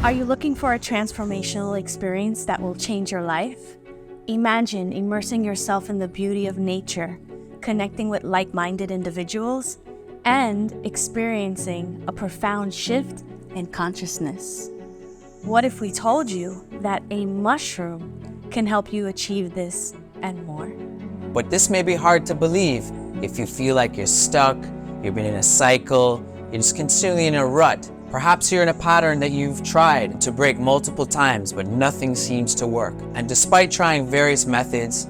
Are you looking for a transformational experience that will change your life? Imagine immersing yourself in the beauty of nature, connecting with like-minded individuals, and experiencing a profound shift in consciousness. What if we told you that a mushroom can help you achieve this and more? But this may be hard to believe if you feel like you're stuck, you've been in a cycle, you're just continually in a rut. Perhaps you're in a pattern that you've tried to break multiple times, but nothing seems to work. And despite trying various methods,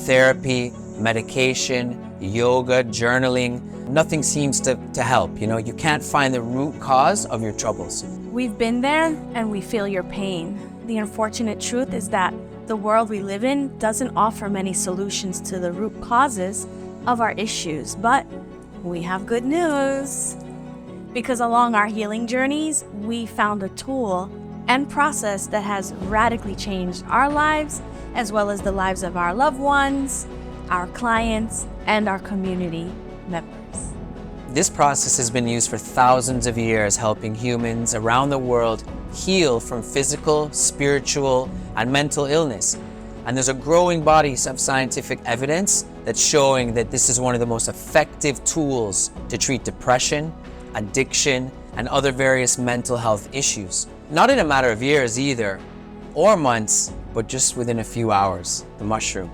therapy, medication, yoga, journaling, nothing seems to help. You can't find the root cause of your troubles. We've been there and we feel your pain. The unfortunate truth is that the world we live in doesn't offer many solutions to the root causes of our issues, but we have good news. Because along our healing journeys, we found a tool and process that has radically changed our lives, as well as the lives of our loved ones, our clients, and our community members. This process has been used for thousands of years, helping humans around the world heal from physical, spiritual, and mental illness. And there's a growing body of scientific evidence that's showing that this is one of the most effective tools to treat depression, addiction, and other various mental health issues. Not in a matter of years either, or months, but just within a few hours, the mushroom.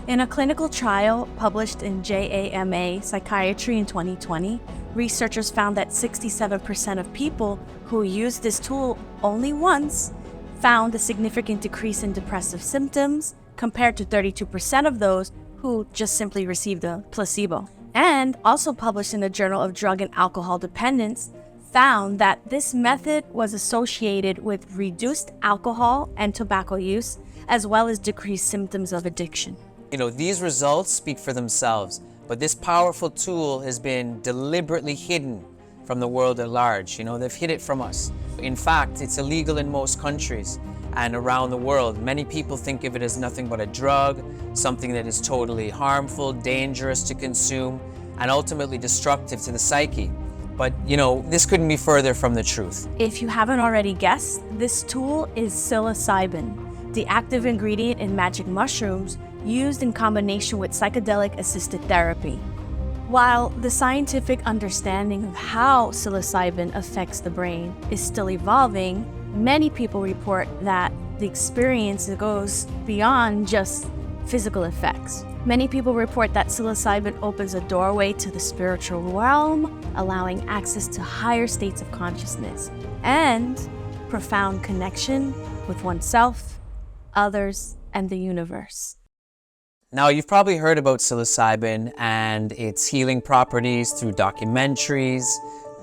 In a clinical trial published in JAMA Psychiatry in 2020, researchers found that 67% of people who used this tool only once found a significant decrease in depressive symptoms compared to 32% of those who just simply received a placebo. And also published in the Journal of Drug and Alcohol Dependence, found that this method was associated with reduced alcohol and tobacco use, as well as decreased symptoms of addiction. These results speak for themselves, but this powerful tool has been deliberately hidden from the world at large. They've hid it from us. In fact, it's illegal in most countries and around the world. Many people think of it as nothing but a drug, something that is totally harmful, dangerous to consume, and ultimately destructive to the psyche. But, this couldn't be further from the truth. If you haven't already guessed, this tool is psilocybin, the active ingredient in magic mushrooms used in combination with psychedelic-assisted therapy. While the scientific understanding of how psilocybin affects the brain is still evolving, many people report that the experience goes beyond just physical effects. Many people report that psilocybin opens a doorway to the spiritual realm, allowing access to higher states of consciousness and profound connection with oneself, others, and the universe. Now, you've probably heard about psilocybin and its healing properties through documentaries,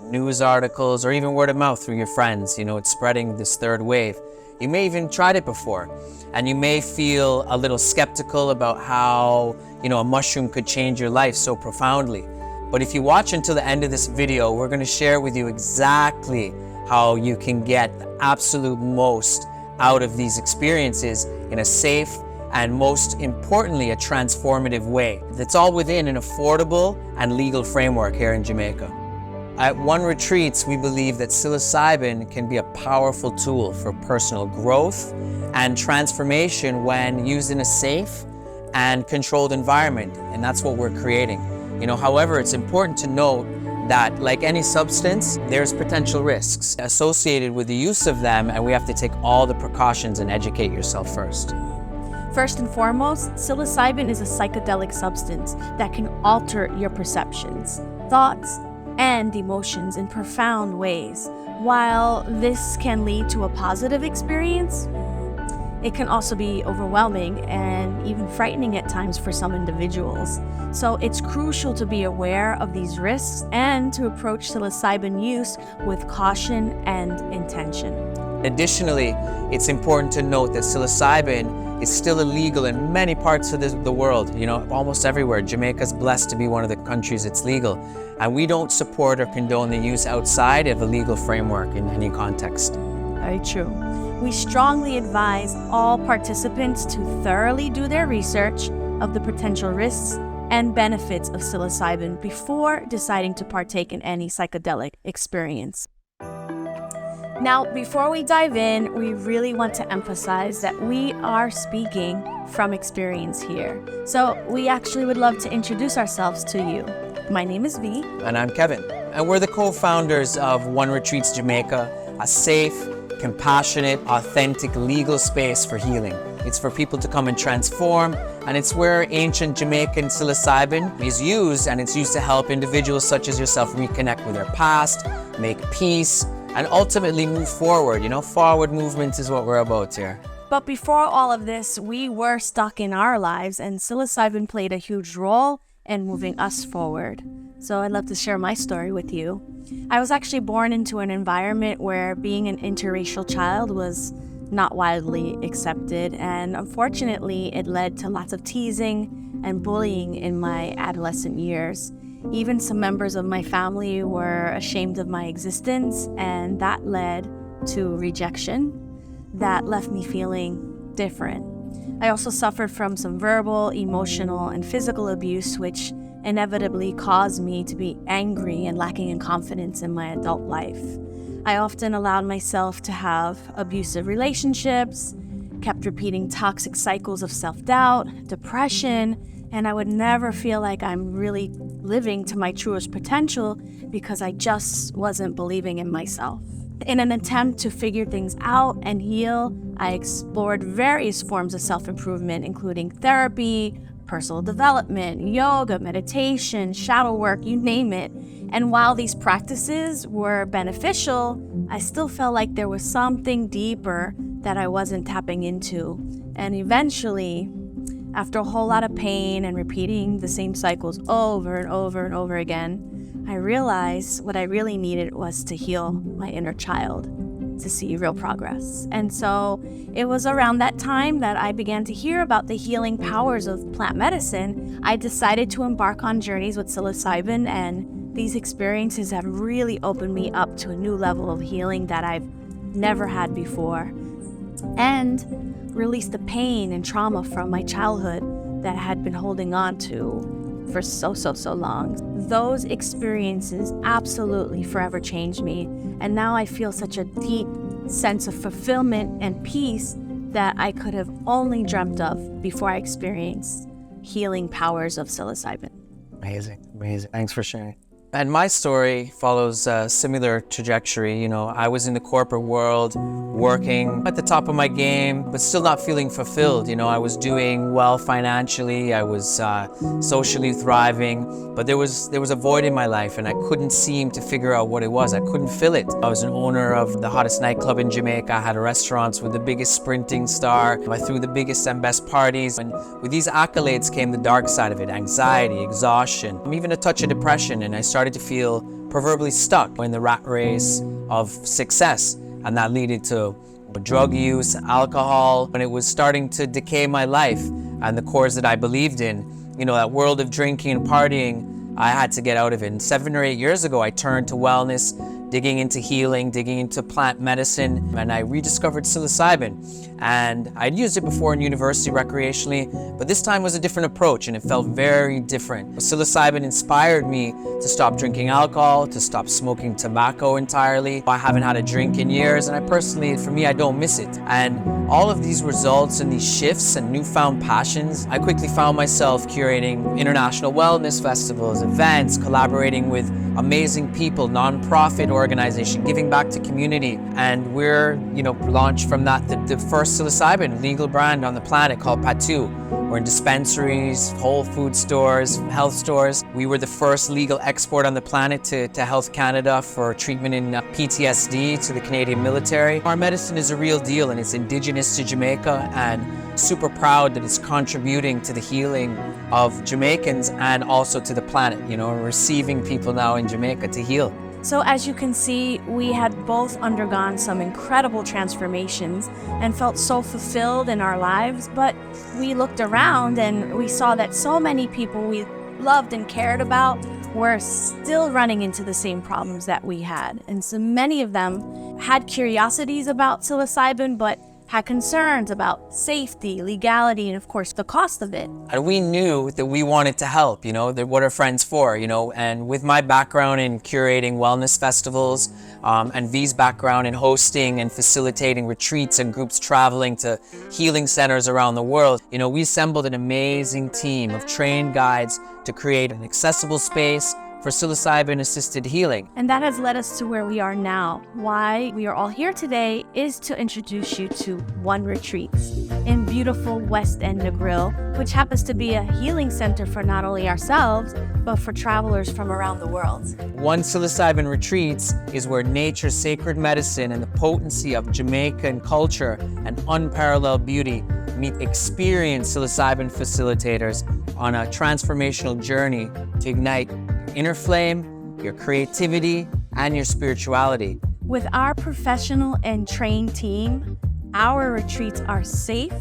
news articles, or even word of mouth through your friends. It's spreading this third wave. You may even tried it before, and you may feel a little skeptical about how, a mushroom could change your life so profoundly. But if you watch until the end of this video, we're going to share with you exactly how you can get the absolute most out of these experiences in a safe and, most importantly, a transformative way. That's all within an affordable and legal framework here in Jamaica. At ONE Retreats, we believe that psilocybin can be a powerful tool for personal growth and transformation when used in a safe and controlled environment, and that's what we're creating. However, it's important to note that, like any substance, there's potential risks associated with the use of them, and we have to take all the precautions and educate yourself first. First and foremost, psilocybin is a psychedelic substance that can alter your perceptions, thoughts, and emotions in profound ways. While this can lead to a positive experience, it can also be overwhelming and even frightening at times for some individuals. So it's crucial to be aware of these risks and to approach psilocybin use with caution and intention. Additionally, it's important to note that psilocybin is still illegal in many parts of the world, almost everywhere. Jamaica's blessed to be one of the countries it's legal. And we don't support or condone the use outside of a legal framework in any context. Very true. We strongly advise all participants to thoroughly do their research of the potential risks and benefits of psilocybin before deciding to partake in any psychedelic experience. Now, before we dive in, we really want to emphasize that we are speaking from experience here. So we actually would love to introduce ourselves to you. My name is V. And I'm Kevin. And we're the co-founders of ONE Retreats Jamaica, a safe, compassionate, authentic, legal space for healing. It's for people to come and transform, and it's where ancient Jamaican psilocybin is used, and it's used to help individuals such as yourself reconnect with their past, make peace, and ultimately move forward. Forward movement is what we're about here. But before all of this, we were stuck in our lives, and psilocybin played a huge role in moving us forward. So I'd love to share my story with you. I was actually born into an environment where being an interracial child was not widely accepted, and unfortunately it led to lots of teasing and bullying in my adolescent years. Even some members of my family were ashamed of my existence, and that led to rejection that left me feeling different. I also suffered from some verbal, emotional, and physical abuse, which inevitably caused me to be angry and lacking in confidence in my adult life. I often allowed myself to have abusive relationships, kept repeating toxic cycles of self-doubt, depression, and I would never feel like I'm really living to my truest potential because I just wasn't believing in myself. In an attempt to figure things out and heal, I explored various forms of self-improvement, including therapy, personal development, yoga, meditation, shadow work, you name it. And while these practices were beneficial, I still felt like there was something deeper that I wasn't tapping into. And eventually, after a whole lot of pain and repeating the same cycles over and over and over again, I realized what I really needed was to heal my inner child, to see real progress. And so it was around that time that I began to hear about the healing powers of plant medicine. I decided to embark on journeys with psilocybin, and these experiences have really opened me up to a new level of healing that I've never had before, and released the pain and trauma from my childhood that I had been holding on to for so long. Those experiences absolutely forever changed me, and now I feel such a deep sense of fulfillment and peace that I could have only dreamt of before I experienced healing powers of psilocybin. Amazing. Thanks for sharing. And my story follows a similar trajectory. I was in the corporate world, working at the top of my game, but still not feeling fulfilled. I was doing well financially, I was socially thriving, but there was a void in my life, and I couldn't seem to figure out what it was. I couldn't fill it. I was an owner of the hottest nightclub in Jamaica. I had restaurants with the biggest sprinting star. I threw the biggest and best parties. And with these accolades came the dark side of it: anxiety, exhaustion, even a touch of depression. And I started to feel proverbially stuck in the rat race of success, and that led to drug use, alcohol, and it was starting to decay my life and the cause that I believed in. That world of drinking and partying, I had to get out of it. And 7 or 8 years ago, I turned to wellness, digging into healing, digging into plant medicine, and I rediscovered psilocybin. And I'd used it before in university recreationally, but this time was a different approach, and it felt very different. Psilocybin inspired me to stop drinking alcohol, to stop smoking tobacco entirely. I haven't had a drink in years, and for me, I don't miss it. And all of these results and these shifts and newfound passions, I quickly found myself curating international wellness festivals, events, collaborating with amazing people, non-profit organization, giving back to community. And we're, launched from that the first psilocybin legal brand on the planet called Patu. We're in dispensaries, Whole Food stores, health stores. We were the first legal export on the planet to Health Canada for treatment in PTSD to the Canadian military. Our medicine is a real deal, and it's indigenous to Jamaica, and super proud that it's contributing to the healing of Jamaicans and also to the planet. Receiving people now in Jamaica to heal. So as you can see, we had both undergone some incredible transformations and felt so fulfilled in our lives, but we looked around and we saw that so many people we loved and cared about were still running into the same problems that we had. And so many of them had curiosities about psilocybin, but had concerns about safety, legality, and of course the cost of it. And we knew that we wanted to help, that what are friends for, and with my background in curating wellness festivals, and V's background in hosting and facilitating retreats and groups traveling to healing centers around the world, we assembled an amazing team of trained guides to create an accessible space for psilocybin-assisted healing. And that has led us to where we are now. Why we are all here today is to introduce you to ONE Retreats in beautiful West End Negril, which happens to be a healing center for not only ourselves, but for travelers from around the world. ONE Psilocybin Retreats is where nature's sacred medicine and the potency of Jamaican culture and unparalleled beauty meet experienced psilocybin facilitators on a transformational journey to ignite inner flame, your creativity, and your spirituality. With our professional and trained team, our retreats are safe,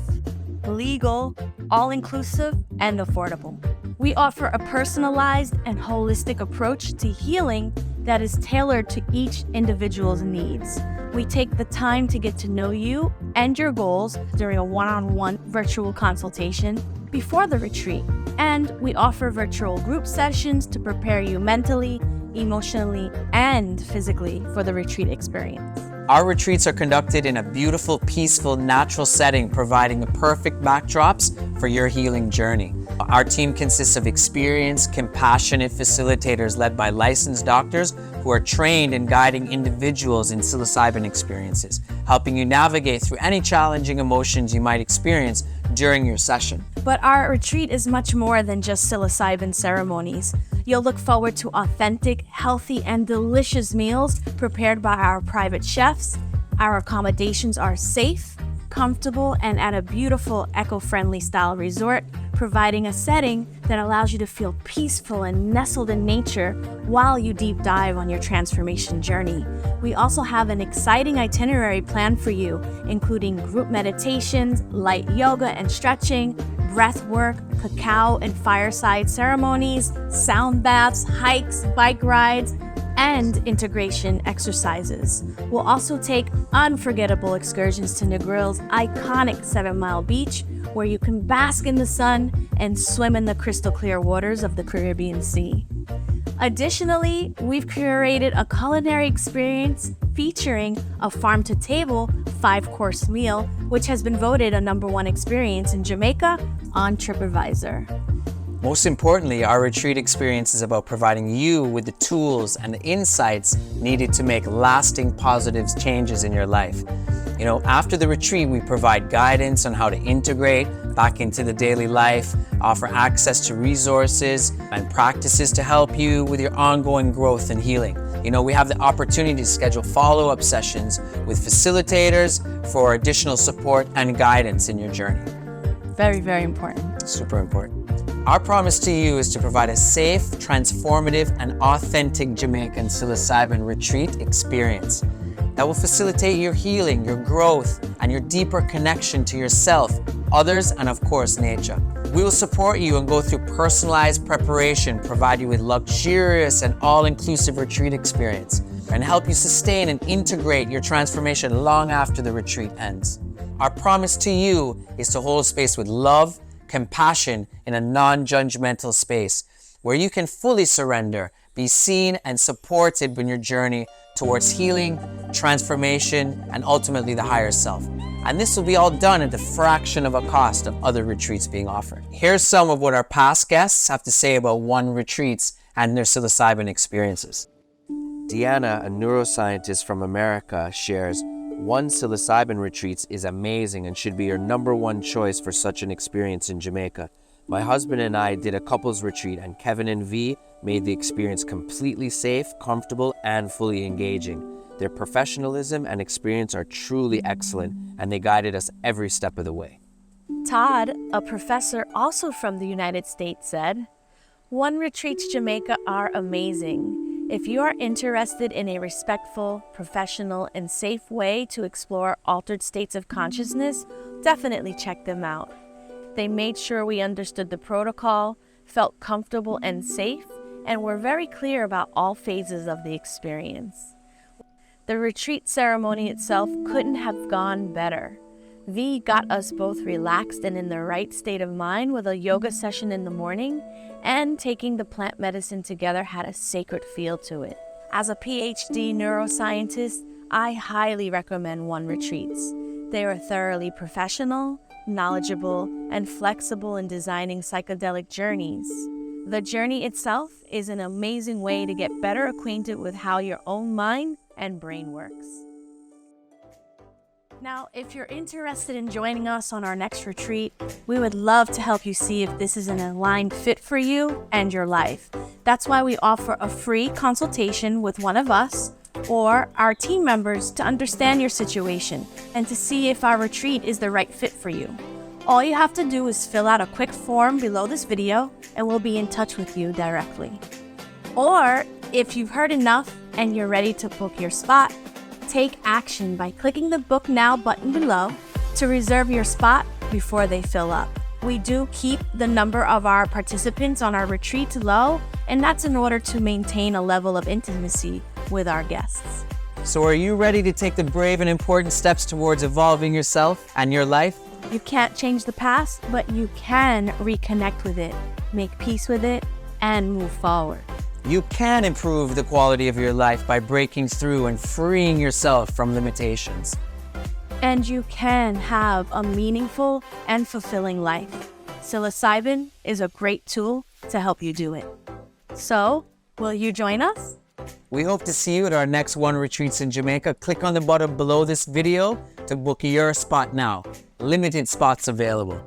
legal, all-inclusive, and affordable. We offer a personalized and holistic approach to healing that is tailored to each individual's needs. We take the time to get to know you and your goals during a one-on-one virtual consultation before the retreat. And we offer virtual group sessions to prepare you mentally, emotionally, and physically for the retreat experience. Our retreats are conducted in a beautiful, peaceful, natural setting, providing the perfect backdrops for your healing journey. Our team consists of experienced, compassionate facilitators led by licensed doctors who are trained in guiding individuals in psilocybin experiences, helping you navigate through any challenging emotions you might experience during your session. But our retreat is much more than just psilocybin ceremonies. You'll look forward to authentic, healthy, and delicious meals prepared by our private chefs. Our accommodations are safe, comfortable, and at a beautiful eco-friendly style resort, providing a setting that allows you to feel peaceful and nestled in nature while you deep dive on your transformation journey. We also have an exciting itinerary planned for you, including group meditations, light yoga and stretching, breath work, cacao and fireside ceremonies, sound baths, hikes, bike rides, and integration exercises. We'll also take unforgettable excursions to Negril's iconic 7 Mile Beach, where you can bask in the sun and swim in the crystal clear waters of the Caribbean Sea. Additionally, we've curated a culinary experience featuring a farm-to-table 5-course meal, which has been voted a #1 experience in Jamaica on TripAdvisor. Most importantly, our retreat experience is about providing you with the tools and the insights needed to make lasting positive changes in your life. After the retreat, we provide guidance on how to integrate back into the daily life, offer access to resources and practices to help you with your ongoing growth and healing. We have the opportunity to schedule follow-up sessions with facilitators for additional support and guidance in your journey. Very, very important. Super important. Our promise to you is to provide a safe, transformative, and authentic Jamaican psilocybin retreat experience that will facilitate your healing, your growth, and your deeper connection to yourself, others, and of course, nature. We will support you and go through personalized preparation, provide you with luxurious and all-inclusive retreat experience, and help you sustain and integrate your transformation long after the retreat ends. Our promise to you is to hold space with love, compassion in a non-judgmental space where you can fully surrender, be seen and supported in your journey towards healing, transformation, and ultimately the higher self. And this will be all done at the fraction of a cost of other retreats being offered. Here's some of what our past guests have to say about ONE Retreats and their psilocybin experiences. Deanna, a neuroscientist from America, shares, ONE Psilocybin Retreats is amazing and should be your #1 choice for such an experience in Jamaica. My husband and I did a couples retreat, and Kevin and V made the experience completely safe, comfortable, and fully engaging. Their professionalism and experience are truly excellent, and they guided us every step of the way. Todd, a professor also from the United States, said, ONE Retreats Jamaica are amazing. If you are interested in a respectful, professional, and safe way to explore altered states of consciousness, definitely check them out. They made sure we understood the protocol, felt comfortable and safe, and were very clear about all phases of the experience. The retreat ceremony itself couldn't have gone better. V got us both relaxed and in the right state of mind with a yoga session in the morning, and taking the plant medicine together had a sacred feel to it. As a PhD neuroscientist, I highly recommend ONE Retreats. They are thoroughly professional, knowledgeable, and flexible in designing psychedelic journeys. The journey itself is an amazing way to get better acquainted with how your own mind and brain works. Now, if you're interested in joining us on our next retreat, we would love to help you see if this is an aligned fit for you and your life. That's why we offer a free consultation with one of us or our team members to understand your situation and to see if our retreat is the right fit for you. All you have to do is fill out a quick form below this video and we'll be in touch with you directly. Or if you've heard enough and you're ready to book your spot, take action by clicking the Book Now button below to reserve your spot before they fill up. We do keep the number of our participants on our retreat low, and that's in order to maintain a level of intimacy with our guests. So are you ready to take the brave and important steps towards evolving yourself and your life? You can't change the past, but you can reconnect with it, make peace with it, and move forward. You can improve the quality of your life by breaking through and freeing yourself from limitations. And you can have a meaningful and fulfilling life. Psilocybin is a great tool to help you do it. So, will you join us? We hope to see you at our next ONE Retreats in Jamaica. Click on the button below this video to book your spot now. Limited spots available.